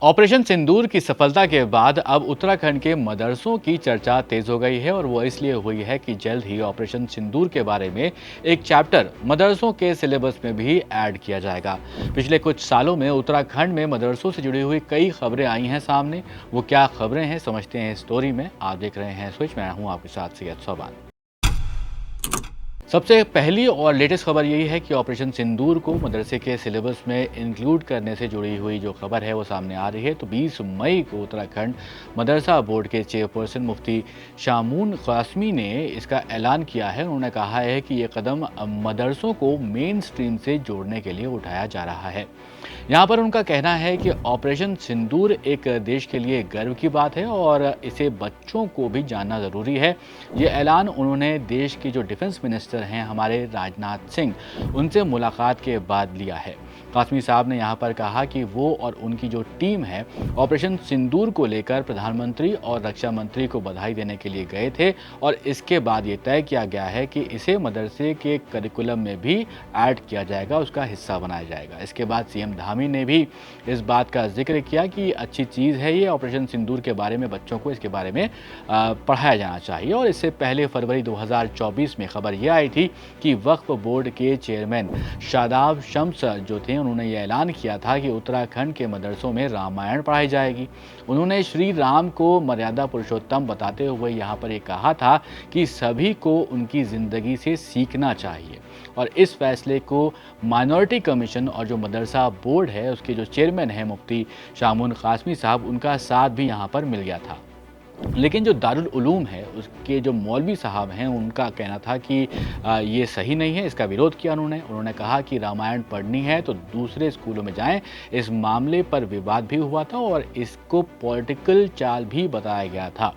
Operation सिंदूर की सफलता के बाद अब उत्तराखंड के मदरसों की चर्चा तेज हो गई है और वो इसलिए हुई है कि जल्द ही ऑपरेशन सिंदूर के बारे में एक चैप्टर मदरसों के सिलेबस में भी ऐड किया जाएगा। पिछले कुछ सालों में उत्तराखंड में मदरसों से जुड़ी हुई कई खबरें आई हैं सामने। वो क्या खबरें हैं समझते हैं स्टोरी में। आप देख रहे हैं स्विच, मैं हूँ आपके साथ सैयद सोबान। सबसे पहली और लेटेस्ट खबर यही है कि ऑपरेशन सिंदूर को मदरसे के सिलेबस में इंक्लूड करने से जुड़ी हुई जो खबर है वो सामने आ रही है। तो 20 मई को उत्तराखंड मदरसा बोर्ड के चेयरपर्सन मुफ्ती शामून कासमी ने इसका ऐलान किया है। उन्होंने कहा है कि ये कदम मदरसों को मेन स्ट्रीम से जोड़ने के लिए उठाया जा रहा है। यहाँ पर उनका कहना है कि ऑपरेशन सिंदूर एक देश के लिए गर्व की बात है और इसे बच्चों को भी जानना ज़रूरी है। ये ऐलान उन्होंने देश के जो डिफेंस मिनिस्टर हैं हमारे राजनाथ सिंह, उनसे मुलाकात के बाद लिया है। कासमी साहब ने यहाँ पर कहा कि वो और उनकी जो टीम है ऑपरेशन सिंदूर को लेकर प्रधानमंत्री और रक्षा मंत्री को बधाई देने के लिए गए थे और इसके बाद ये तय किया गया है कि इसे मदरसे के करिकुलम में भी ऐड किया जाएगा, उसका हिस्सा बनाया जाएगा। इसके बाद सीएम धामी ने भी इस बात का जिक्र किया कि अच्छी चीज़ है ये ऑपरेशन सिंदूर के बारे में, बच्चों को इसके बारे में पढ़ाया जाना चाहिए। और इससे पहले फरवरी 2024 में खबर ये आई थी कि वक्फ बोर्ड के चेयरमैन शादाब शम्स जो थे उन्होंने ये ऐलान किया था कि उत्तराखंड के मदरसों में रामायण पढ़ाई जाएगी। उन्होंने श्री राम को मर्यादा पुरुषोत्तम बताते हुए यहाँ पर ये कहा था कि सभी को उनकी ज़िंदगी से सीखना चाहिए। और इस फैसले को माइनॉरिटी कमीशन और जो मदरसा बोर्ड है उसके जो चेयरमैन हैं मुफ्ती शामून कासमी साहब, उनका साथ भी यहाँ पर मिल गया था। लेकिन जो दारुल उलूम है उसके जो मौलवी साहब हैं उनका कहना था कि ये सही नहीं है, इसका विरोध किया उन्होंने कहा कि रामायण पढ़नी है तो दूसरे स्कूलों में जाएं। इस मामले पर विवाद भी हुआ था और इसको पॉलिटिकल चाल भी बताया गया था।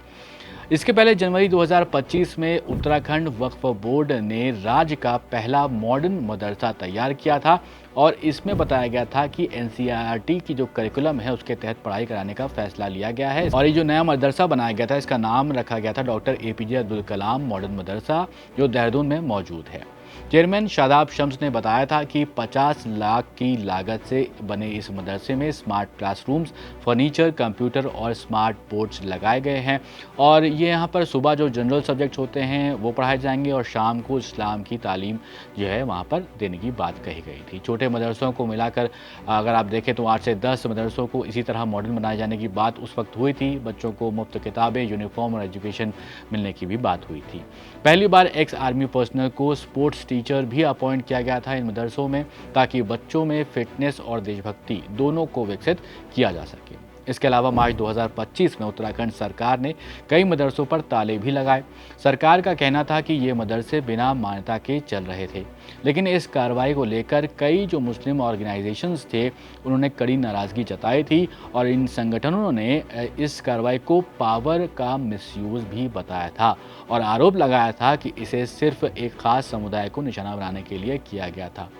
इसके पहले जनवरी 2025 में उत्तराखंड वक्फ बोर्ड ने राज्य का पहला मॉडर्न मदरसा तैयार किया था और इसमें बताया गया था कि एनसीईआरटी की जो करिकुलम है उसके तहत पढ़ाई कराने का फैसला लिया गया है। और ये जो नया मदरसा बनाया गया था इसका नाम रखा गया था doctor APJ Abdul Kalam modern मदरसा, जो देहरादून में मौजूद है। चेयरमैन शादाब शम्स ने बताया था कि 50 लाख की लागत से बने इस मदरसे में स्मार्ट क्लासरूम्स, फर्नीचर, कंप्यूटर और स्मार्ट बोर्ड्स लगाए गए हैं और ये यहाँ पर सुबह जो जनरल सब्जेक्ट्स होते हैं वो पढ़ाए जाएंगे और शाम को इस्लाम की तालीम जो है वहाँ पर देने की बात कही गई थी। छोटे मदरसों को मिलाकर अगर आप देखें तो 8 से 10 मदरसों को इसी तरह मॉडर्न बनाए जाने की बात उस वक्त हुई थी। बच्चों को मुफ्त किताबें, यूनिफॉर्म और एजुकेशन मिलने की भी बात हुई थी। पहली बार एक्स आर्मी पर्सनल को स्पोर्ट्स टीचर भी अपॉइंट किया गया था इन मदरसों में, ताकि बच्चों में फिटनेस और देशभक्ति दोनों को विकसित किया जा सके। इसके अलावा मार्च 2025 में उत्तराखंड सरकार ने कई मदरसों पर ताले भी लगाए। सरकार का कहना था कि ये मदरसे बिना मान्यता के चल रहे थे, लेकिन इस कार्रवाई को लेकर कई जो मुस्लिम ऑर्गेनाइजेशंस थे उन्होंने कड़ी नाराज़गी जताई थी और इन संगठनों ने इस कार्रवाई को पावर का मिसयूज़ भी बताया था और आरोप लगाया था कि इसे सिर्फ एक खास समुदाय को निशाना बनाने के लिए किया गया था।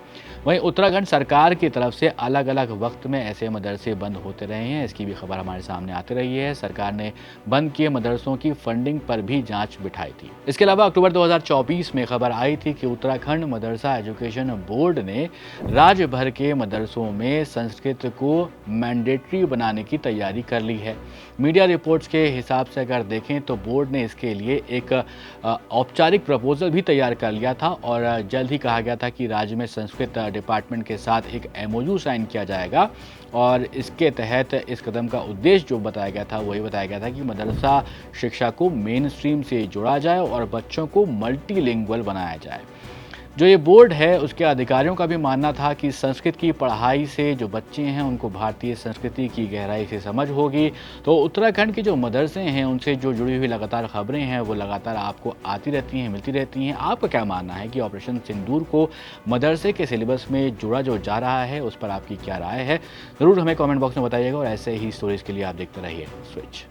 वहीं उत्तराखंड सरकार की तरफ से अलग अलग वक्त में ऐसे मदरसे बंद होते रहे हैं, इसकी भी खबर हमारे सामने आती रही है। सरकार ने बंद किए मदरसों की फंडिंग पर भी जांच बिठाई थी। इसके अलावा अक्टूबर 2024 में खबर आई थी कि उत्तराखंड मदरसा एजुकेशन बोर्ड ने राज्य भर के मदरसों में संस्कृत को मैंडेटरी बनाने की तैयारी कर ली है। मीडिया रिपोर्ट्स के हिसाब से अगर देखें तो बोर्ड ने इसके लिए एक औपचारिक प्रपोजल भी तैयार कर लिया था और जल्द ही कहा गया था कि राज्य में संस्कृत डिपार्टमेंट के साथ एक एमओयू साइन किया जाएगा और इसके तहत इस कदम का उद्देश्य जो बताया गया था वही बताया गया था कि मदरसा शिक्षा को मेन स्ट्रीम से जोड़ा जाए और बच्चों को मल्टीलिंगुअल बनाया जाए। जो ये बोर्ड है उसके अधिकारियों का भी मानना था कि संस्कृत की पढ़ाई से जो बच्चे हैं उनको भारतीय संस्कृति की गहराई से समझ होगी। तो उत्तराखंड के जो मदरसे हैं उनसे जो जुड़ी हुई लगातार खबरें हैं वो लगातार आपको आती रहती हैं, मिलती रहती हैं। आपका क्या मानना है कि ऑपरेशन सिंदूर को मदरसे के सिलेबस में जोड़ा जो जा रहा है उस पर आपकी क्या राय है? ज़रूर हमें कॉमेंट बॉक्स में बताइएगा और ऐसे ही स्टोरीज़ के लिए आप देखते रहिए स्विच।